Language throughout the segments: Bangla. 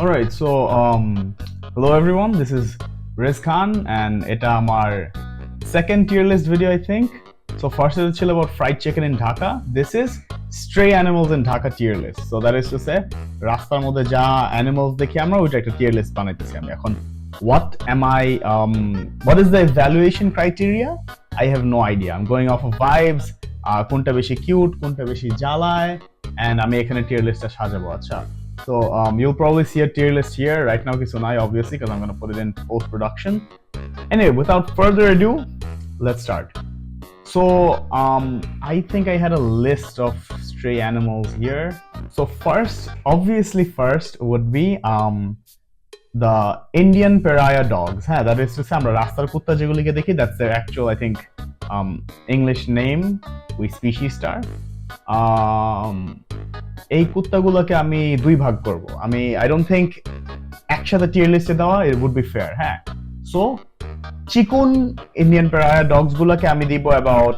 Alright, so hello everyone, this is Riz Khan and এটা আমার second tier list video I think. So first it ছিল about fried chicken in Dhaka. This is stray animals in Dhaka tier list. So that is to say রাস্তার মধ্যে যা animals দেখি আমরা ওইটা একটা tier list বানাইতেছি আমি এখন. What is the evaluation criteria? I have no idea. I'm going off of vibes. কোনটা বেশি cute, কোনটা বেশি জ্বালায়, and আমি এখানে tier listটা সাজাবো আচ্ছা. So you'll probably see a tier list here. Right now কিছু নাই obviously because I'm going to put it in post production. Anyway, without further ado, let's start. So I think I had a list of stray animals here. So obviously first would be the Indian pariah dogs. That is to say আমরা রাস্তার কুত্তা যেগুলিকে দেখি, that's their actual I think English name, we species star. এই কুত্তাগুলোকে আমি দুই ভাগ করব। I don't think একসাথে টিয়ার লিস্টে দেওয়া it would be fair. So চিকুন ইন্ডিয়ান প্যারায়া ডগস গুলোকে আমি দিব about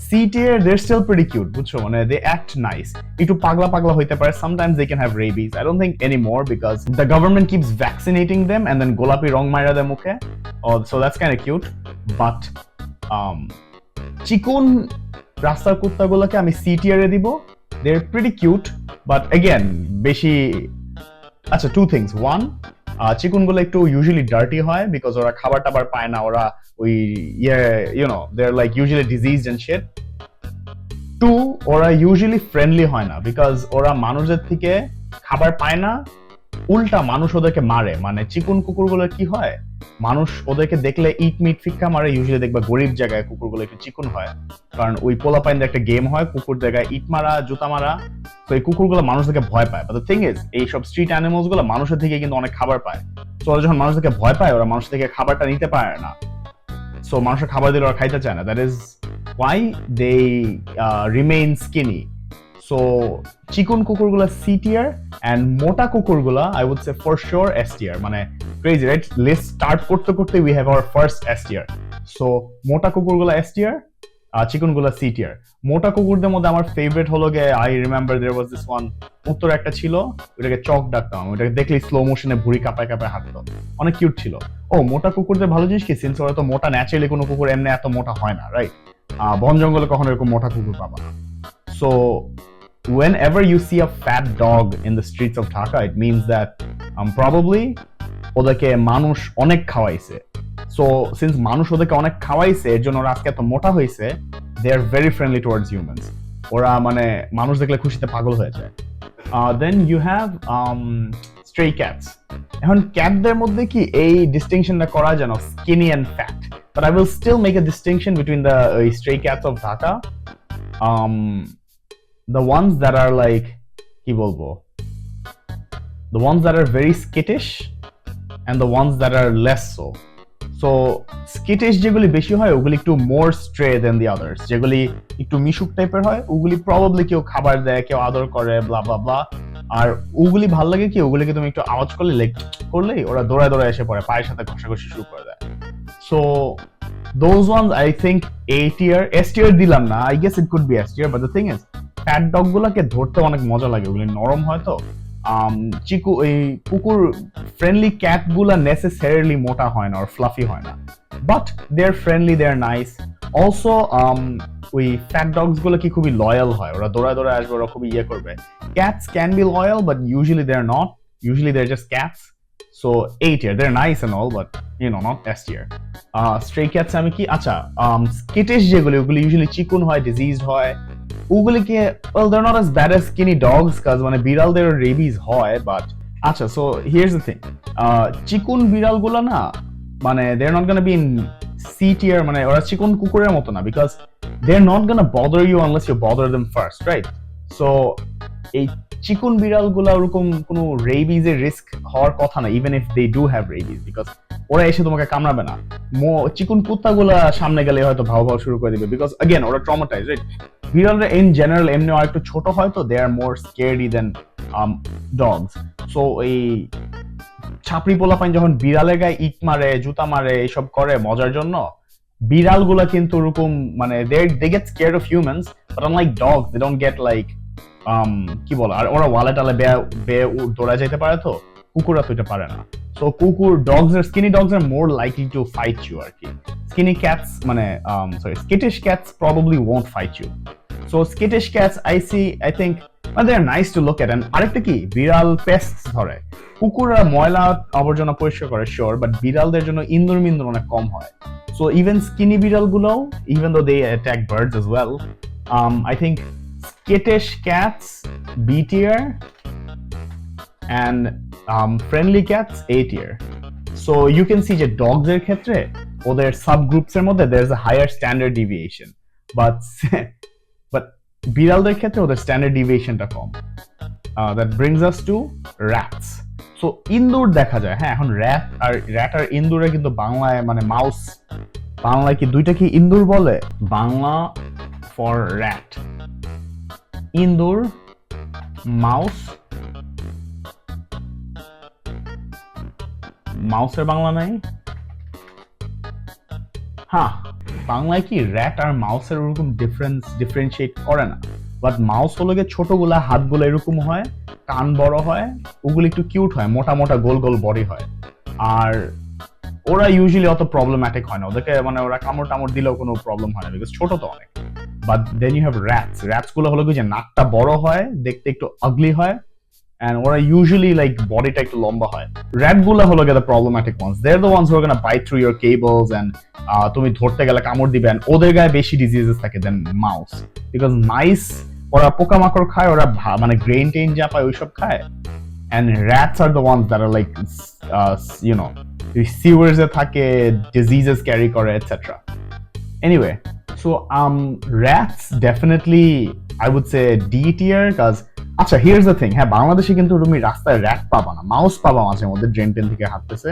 C tier. They're still pretty cute, বুঝছো, মানে they act nice. একটু পাগলা পাগলা হইতে পারে, sometimes they can have rabies. I don't think anymore because the government keeps vaccinating them and then গোলাপি রং মাইরা দেয় মুখে, so that's kind of cute. But চিকুন রাস্তার কুত্তাগুলোকে আমি C tier এ দিব. They're pretty cute, but again, বেশি আচ্ছা two things. One, চিকুনগুলো একটু usually dirty হয় because ওরা খাবার টাবার পায় না, ওরা ওই they're like usually diseased and shit. Two, ওরা usually friendly হয় না because ওরা মানুষদের থেকে খাবার পায় না, উল্টা মানুষ ওদেরকে মারে। মানে চিকুন কুকুরগুলোর কি হয়, মানুষ ওদেরকে দেখলে ইট মিট ফিক্কা মারে। ইউজুয়ালি দেখবা গরিব জায়গায় কুকুরগুলো একটু চিকুন হয়, কারণ ওই পোলাপাইনদের একটা গেম হয় কুকুর জায়গায় ইট মারা জুতা মারা, তো এই কুকুরগুলো মানুষদেরকে ভয় পায়। বাট দ্য থিং ইজ এই সব স্ট্রিট অ্যানিমালস গুলো মানুষের থেকে কিন্তু অনেক খাবার পায়। তো ওরা যখন মানুষদেরকে ভয় পায়, ওরা মানুষ থেকে খাবারটা নিতে পারে না, সো মানুষের খাবার দিলে ওরা খাইতে চায় না। That is why they remain skinny. So চিকুন কুকুরগুলা C tier and মোটা কুকুরগুলা I would say for sure S tier. মানে crazy right, list start করতে করতে we have our first S tier. So মোটা কুকুরগুলা S tier, চিকুনগুলা C tier. মোটা কুকুরদের মধ্যে আমার ফেভারিট হলো গে, I remember there was this one, উত্তর একটা ছিল, ওটাকে চক ডাকতাম, ওটাকে দেখলে স্লো মোশনে ভুঁড়ি কাঁপায় কাঁপায় হাঁটতো, অনেক কিউট ছিল। মোটা কুকুরদের ভালো জিনিস কি, সিন্স ওরা তো মোটা, ন্যাচারালি কোনো কুকুর এমনি এত মোটা হয় না, রাইট? বন জঙ্গলে কখনো এরকম মোটা কুকুর পাবা না। So whenever you see a fat dog in the streets of Dhaka, it means that probably ওদেরকে মানুষ অনেক খাওয়াইছে। So since মানুষ ওদেরকে অনেক খাওয়াইছে, এর জন্য ওরা আজকে এত মোটা হয়েছে, they are very friendly towards humans. ওরা মানে মানুষ দেখলে খুশিতে পাগল হয়ে যায়। Then you have stray cats. এখন ক্যাটদের মধ্যে কি এই ডিস্টিংশনটা করা যায় না, skinny and fat, but I will still make a distinction between the stray cats of Dhaka. The ones that are like কি বলবো, the ones that are very skittish and the ones that are less so. So skittish যেগুলি বেশি হয় ওগুলি একটু more stray than the others. যেগুলি একটু মিশুক টাইপের হয় ওগুলি probably কেউ খাবার দেয়, কেউ আদর করে, blah blah blah. আর ওগুলি ভাল লাগে কি, ওগুলিকে তুমি একটু আওয়াজ করলে করলেই ওরা দৌড়ায় দৌড়ায় এসে পড়ে, পায়ের সাথে ঘষাঘষি শুরু করে দেয়। So those ones I think A tier. S tier দিলাম না, I guess it could be S tier, but the thing is fat dog গুলাকে ধরতে অনেক মজা লাগে, ওগুলি নরম হয় তো। এই কুকুর ফ্রেন্ডলি ক্যাট গুলা নেসেসারিলি মোটা হয় না আর ফ্লাফি হয় না, but they are friendly, they are nice. Also ওই ফ্যাট ডগস গুলো কি খুবই লয়াল হয়, ওরা দৌড়ায় দৌড়ায় আসবে, ওরা খুবই ইয়ে করবে। Cats can be loyal but usually they are not, usually they are just cats. So A tier, they're nice and all, but not S tier. Stray cats আমি কি আচ্ছা, skittish যেগুলি ওগুলি ইউজুয়ালি চিকুন হয়, ডিজিজড হয়, ওগুলিকে well they're not as bad as skinny dogs cause মানে বিড়ালদের rabies হয়, but আচ্ছা so here's the thing, চিকুন বিড়ালগুলো না মানে they're not gonna be in C tier, মানে ওরা চিকুন কুকুরের মতো না because they're not gonna bother you unless you bother them first, right? So এই চিকুন বিড়ালগুলো ওরকম কোনো রেবিজ এর রিস্ক হওয়ার কথা না, even if they do have rabies, because ওরা এসে তোমাকে কামড়াবে না। চিকুন কুত্তাগুলা সামনে গেলে হয়তো ভাও ভাও শুরু করে দিবে because again ওরা traumatized, right? বিড়ালরা in general এমনি আর একটু ছোট হয় তো they are more scary than dogs. So এই ছাপড়ি পোলাপাইন যখন বিড়ালের গায়ে ইট মারে, জুতা মারে, এসব করে মজার জন্য, বিড়ালগুলা কিন্তু ওরকম মানে they get scared of humans, but unlike dogs they don't get like কি বলে, আর ওরা ওয়ালে টালে বেয়ে দৌড়া যেতে পারে, তো কুকুররা তো এটা পারে না। সো কুকুর, ডগস আর skinny dogs are more likely to fight you আর কি। স্কিনি ক্যাটস মানে skittish cats probably won't fight you. So skittish cats I think they are nice to look at. And আরেকটা কি, বিড়াল পেস্টস ধরে, কুকুররা ময়লা আবর্জনা পরিষ্কার করে শিওর, বাট বিড়ালদের জন্য ইন্দুর মিন্দুর অনেক কম হয়। So even skinny বিড়ালগুলো, even though they attack birds as well, I think skittish cats B tier and friendly cats A tier. So you can see যে dogs এর ক্ষেত্রে ওদের subgroups এর মধ্যে there's a higher standard deviation, but বিড়ালদের ক্ষেত্রে ওদের স্ট্যান্ডার্ড ডিভিয়েশনটা কম। that brings us to rats. So ইন্দুর দেখা যায়, হ্যাঁ এখন র্যাট আর ইন্দুরে কিন্তু বাংলায় মানে মাউস, বাংলায় কি দুইটা কি ইন্দুর বলে, বাংলা ফর র্যাট ইন্দুর, মাউস, মাউসের বাংলা নাই, হ্যাঁ বাংলায় কি র্যাট আর মাউসের ওরকম ডিফারেন্সিয়েট করে না, বাট মাউস হলো গিয়ে ছোটগুলা, হাতগুলো এরকম হয়, কান বড় হয়, ওগুলো একটু কিউট হয়, মোটা মোটা গোল গোল বডি হয়, আর ওরা ইউজুয়ালি অত প্রবলেম্যাটিক হয় না, ওদেরকে মানে ওরা কামড় টামড় দিলেও কোনো প্রবলেম হয় না, বিকজ ছোট তো অনেক। But then you have rats গুলো হলো কি যে নাকটা বড় হয়, দেখতে একটু আগলি হয়, and ওরা usually like bodyটা একটু লম্বা হয়। rat গুলা হলো the problematic ones, they're the ones who are gonna bite through your cables and তুমি ধরতে গেলে কামড় দিবেন, ওদের গায়ে বেশি ডিজিজেস থাকে দেন মাউস, because mice ওরা পোকামাকড় খায়, ওরা মানে গ্রেইন টেইন যা পায় ওইসব খায়, and rats are the ones that are like you know sewers এ থাকে, diseases carry করে etc. Anyway, so rats definitely I would say D tier, cause আচ্ছা হিয়ার্স দ্য থিং, হ্যাঁ বাংলাদেশে কিন্তু তুমি রাস্তায় র্যাট পাবা না, মাউস পাবা মাঝে মধ্যে ড্রেন টেন থেকে হাঁটতেছে,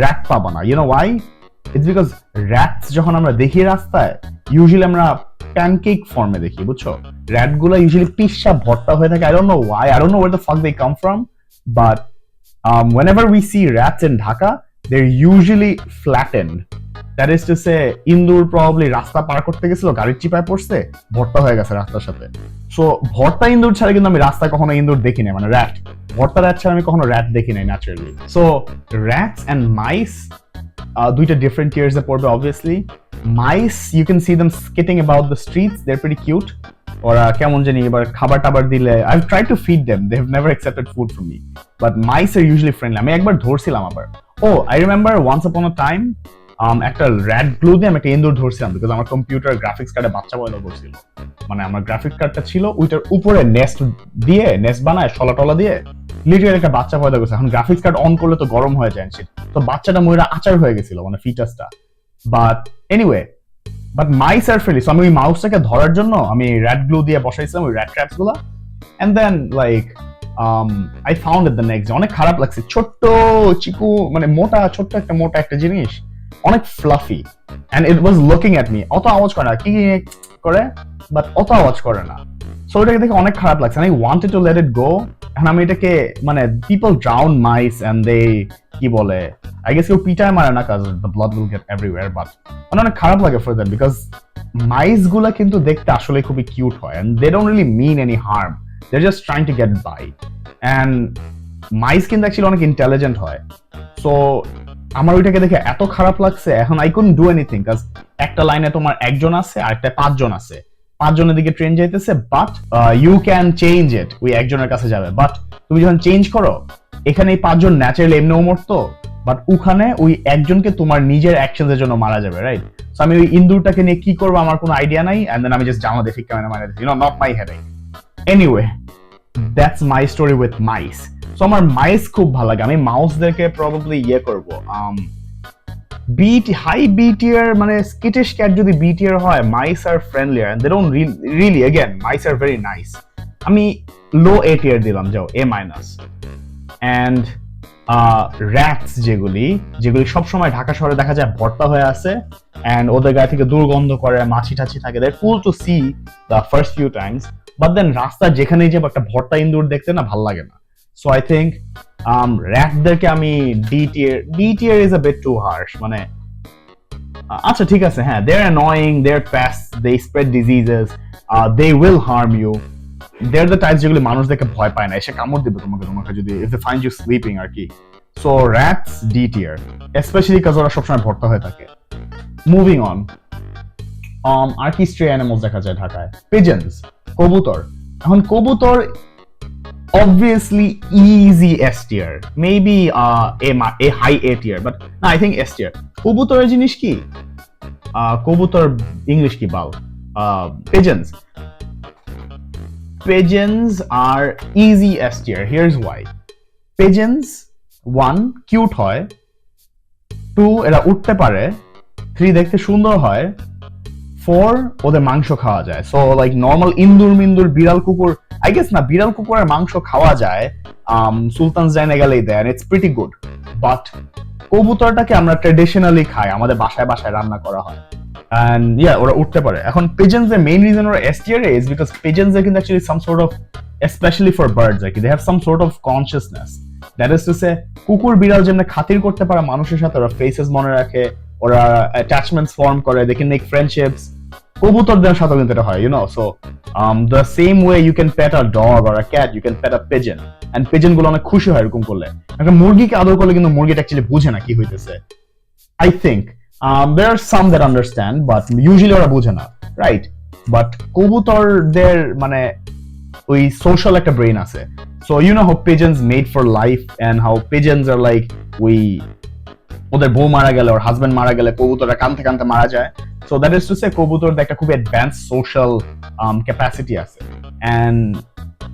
র্যাট পাবা না। You know why? It's because rats যখন আমরা দেখি রাস্তায় ইউজুয়ালি আমরা প্যানকেক ফর্মে দেখি, বুঝছো? র্যাট গুলা ইউজুয়ালি পিসা ভর্তা হয়ে থাকে। I don't know why, I don't know where the fuck they come from, but whenever we see rats in Dhaka, they're usually flattened. That is to say, ইন্দুর প্রবাবলি রাস্তা পার করতে গেছিল, গাড়ির চিপায় পড়ছে, ভর্তা হয়ে গেছে রাস্তার সাথে। সো ভর্তা ইন্দুর ছাড়া কিন্তু আমি রাস্তায় কখনো ইন্দুর দেখি নাই, মানে র্যাট, ভর্তা র্যাট ছাড়া আমি কখনো র্যাট দেখি নাই naturally. So rats and mice দুইটা ডিফারেন্ট টিয়ার্স এ পড়বে obviously. Mice you can see them skitting about the streets, they are pretty cute. ওরা কেমন জানি এবার খাবার টাবার দিলে, I have tried to feed them, they have never accepted food from me, but mice are usually friendly. আমি একবার ধরছিলাম আবার, ও I remember once upon a time একটা র্যাট গ্লু দিয়ে আমি একটা ইন্দুর ধরছিলাম, বিকজ আমার কম্পিউটার গ্রাফিক্স কার্ডে বাচ্চা পয়দা করছিল, মানে আমার গ্রাফিক্স কার্ডটা ছিল ওইটার উপরে নেস্ট দিয়ে, নেস্ট বানায় শলা টলা দিয়ে লিটারালি একটা বাচ্চা পয়দা করছে। এখন গ্রাফিক্স কার্ড অন করলে তো গরম হয়ে যায়, তো বাচ্চাটা ময়রা আচার হয়ে গেছিল, মানে ফিটাসটা। But anyway, but mice are friendly, so আমি ওই মাউসটাকে ধরার জন্য আমি র্যাট গ্লু দিয়ে বসাইছিলাম ওই র্যাট ট্র্যাপস গুলা, and then like I found it the next day, অনেক খারাপ লাগছে, ছোট্ট চিকু মানে মোটা, ছোট্ট একটা মোটা একটা জিনিস, অনেক fluffy, and it was looking at me, অত আওয়াজ করে না, কি করে বাট অত আওয়াজ করে না। সো এটাকে দেখে অনেক খারাপ লাগছে, I wanted to let it go, এখন আমি এটাকে মানে people drown mice and they কি বলে, I guess কেউ পিটায় মারে না, cause the blood will get everywhere, but অনেক খারাপ লাগে for them, because mice গুলা কিন্তু দেখতে আসলে খুবই কিউট হয়, and they don't really mean any harm, they're just trying to get by, and mice কিন্তু অ্যাকচুয়ালি অনেক ইন্টেলিজেন্ট হয়। সো আমার ওইটাকে দেখে এত খারাপ লাগছে, এখন আই কুডন্ট ডু এনিথিং, কাজ একটা লাইনে তোমার একজন আছে আর একটা পাঁচজন আছে, পাঁচজনের দিকে ট্রেন যাইতেছে, but you can change it, ওই একজনের কাছে যাবে, বাট তুমি যখন চেঞ্জ করো এখানে এই পাঁচজন ন্যাচারালি এমনিও মরতো, বাট ওখানে ওই একজনকে তোমার নিজের অ্যাকশনের জন্য মারা যাবে, রাইট? সো আমি ওই ইন্দুরটাকে নিয়ে কি করবো আমার কোনো আইডিয়া নাই, এন্ড দেন আমি জাস্ট জানো দেখি ক্যামেরা মারা দিচ্ছি, not my headache. Anyway, that's my story with mice. So আমার মাইস খুব ভালো লাগে, আমি মাউসদেরকে প্রবাবলি ইয়ে করবো হাই বি টিয়ার, মানে স্কিটিশ ক্যাট যদি বি টিয়ার হয়, mice are friendlier, and they don't really, again mice are very nice. আমি লো এ টিয়ার দিলাম, যাও এ মাইনাস। এন্ড র্যাটস যেগুলি সবসময় ঢাকা শহরে দেখা যায় ভর্তা হয়ে আছে, এন্ড ওদের গায়ে থেকে দুর্গন্ধ করে, মাছি টাছি থাকে, they cool to see the first few times, but then রাস্তা যেখানেই যে একটা ভর্তা ইন্দুর দেখতে না ভাল লাগে না। সো আই থিঙ্ক র্যাটদেরকে আমি D tier is a bit too harsh, মানে আচ্ছা ঠিক আছে, হ্যাঁ they are annoying, they are pests, they spread diseases, they will harm you, they're the types যেগুলো মানুষ দেখে ভয় পায় না, এসে কামড় দিবে তোমাকে যদি if they find you sleeping আর কি। So rats D tier, especially because ওরা সবসময় ভর্তা হয়ে থাকে। Moving on, আর কি stray animals দেখা যায় ঢাকায়? Pigeons, কবুতর। এখন কবুতর obviously easy S tier, maybe a high A tier, but no, I think S tier. কবুতরের জিনিস কি? কবুতর ইংলিশ কি বাল? Pigeons. Pigeons are easy S tier. Here's why. Pigeons, 1, cute হয়, 2, এরা উঠতে পারে, 3, দেখতে সুন্দর হয়, 4, ওদের মাংস খাওয়া যায়। So like normal ইন্দুর মিন্দুর বিড়াল কুকুর, I guess না, বিড়াল কুকুরের মাংস খাওয়া যায় সুলতানস ডাইনে গেলেই দেয়, and it's pretty good. But কবুতরটাকে আমরা ট্রেডিশনালি খাই, আমাদের বাসায় রান্না করা হয়, and yeah, ওরা উঠতে পারে। এখন pigeons এর main reason ওরা S tier is because pigeons are actually some sort of, especially for birds, like they have some sort of consciousness. That is to say, কুকুর বিড়াল যেমন খাতির করতে পারে মানুষের সাথে, ওরা ফেসেস মনে রাখে, ওরা attachments form করে, they can make friendships. কবুতরদের সাথে কিন্তু এটা হয়, you know. So the same way you can pet a dog or a cat, you can pet a pigeon, and pigeon গুলো অনেক খুশি হয় এরকম করলে। একটা মুরগিকে আদর করলে কিন্তু মুরগিটা অ্যাকচুয়ালি বুঝে না কি হইতেছে, I think. There are some that understand, but usually ওরা বুঝে না, right? But কবুতরদের মানে ওই social একটা brain আছে। So you know how pigeons mate for life and how pigeons are like, ওদের বউ মারা গেলে ওর হাজবেন্ড মারা গেলে কবুতররা কানতে মারা যায়। So that is to say কবুতরদের একটা খুব advanced social capacity আছে, and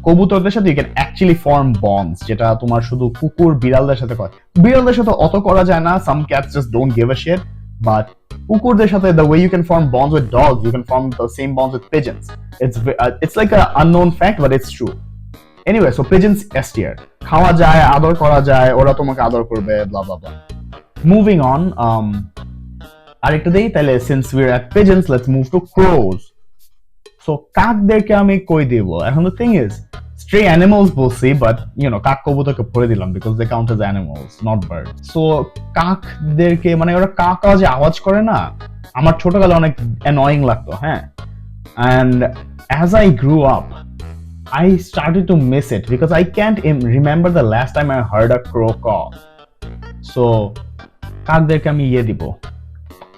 কবুতরদের সাথে you can actually form bonds, যেটা তোমার শুধু কুকুর বিড়ালদের সাথে করে। বিড়ালদের সাথে অত করা যায় না, some cats just don't give a shit, but কুকুরদের সাথে the way you can form bonds with dogs, you can form the same bonds with pigeons. It's like an unknown fact, but it's true. Anyway, so pigeons S tier, খাওয়া যায়, আদর করা যায়, ওরা তোমাকে আদর করবে, blah blah blah. Moving on, আরেকটা দেই তাহলে, since we're at pigeons, let's move to crows. So কাকদেরকে আমি কই দেব? এখন the thing is, stray animals বলছি, but you know, কাক কবুতরকে পড়ে দিলাম because they count as animals, not birds. So কাকদেরকে মানে ওরা কাকা যে আওয়াজ করে না, আমার ছোটকালে অনেক annoying লাগতো, হ্যাঁ। And as I grew up, I started to miss it because I can't remember the last time I heard a crow caw. So কাকদেরকে আমি দিব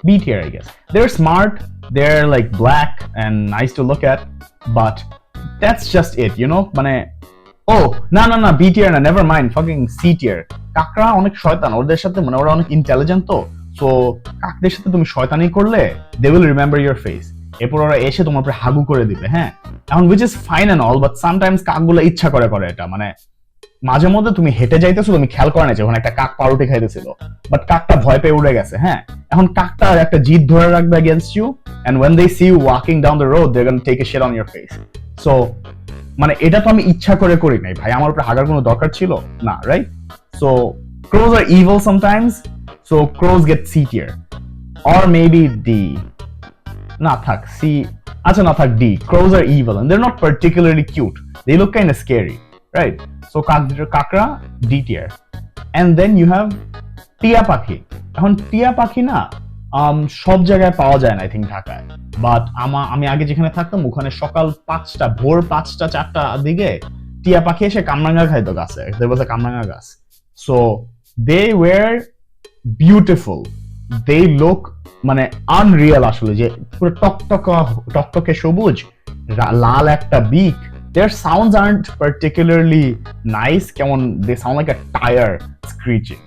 B tier, I guess. They're smart, they're like black and nice to look at, but that's just it, you know. মানে না B tier না, never mind, fucking C tier. কাকরা অনেক শয়তান, ওদের সাথে মানে ওরা অনেক ইন্টেলিজেন্ট, তো সো কাকদের সাথে তুমি শয়তানি করলে they will remember your face, এরপর ওরা এসে তোমার উপরে হাগু করে দিবে, হ্যাঁ। এখন which is fine and all, but sometimes কাকগুলো ইচ্ছা করে এটা, মানে মাঝে মধ্যে তুমি হেঁটে যাইতেছো, তুমি খেয়াল করে না যে ওখানে একটা কাক পাউরুটি খাইতেছিল, বাট কাকটা ভয় পেয়ে উড়ে গেছে, হ্যাঁ। এখন কাকটা একটা জিদ ধরে রাখবে against you, and when they see you walking down the road, they're going to take a shit on your face. So মানে এটা তো আমি ইচ্ছা করে করি নাই ভাই, আমার উপরে হাগার কোনো দরকার ছিল না, right? So crows are evil sometimes, so crows get C tier, or maybe D. না থাক C, আচ্ছা না থাক D. Crows are evil and they're not particularly cute, they look kind of scary, right? So কাকরা D tier. And then you have টিয়া পাখি। এখন টিয়া পাখি না সব জায়গায় পাওয়া যায় না আই থিঙ্ক ঢাকায়, বাট আমি আগে যেখানে থাকতাম ওখানে সকাল 5টা, ভোর 5টা 4টা দিকে টিয়া পাখি এসে কামরাঙ্গা খাইতো গাছে, there was a কামরাঙ্গা গাছ। So they were beautiful, they look মানে আনরিয়াল আসলে, যে পুরো টকটকে সবুজ, লাল একটা বিক। Their sounds aren't particularly nice, they sound like a tire screeching.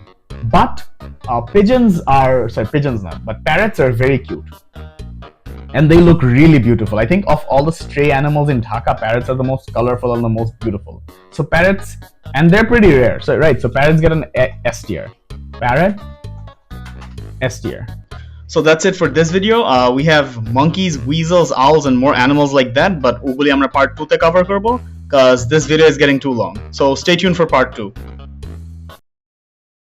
But parrots are very cute. And they look really beautiful. I think of all the stray animals in Dhaka, parrots are the most colorful and the most beautiful. So parrots, and they're pretty rare. So right, so parrots get an S tier. Parrot, S tier. So that's it for this video. We have monkeys, weasels, owls, and more animals like that. But ugly amra part 2 te cover korbo, because this video is getting too long. So stay tuned for part 2.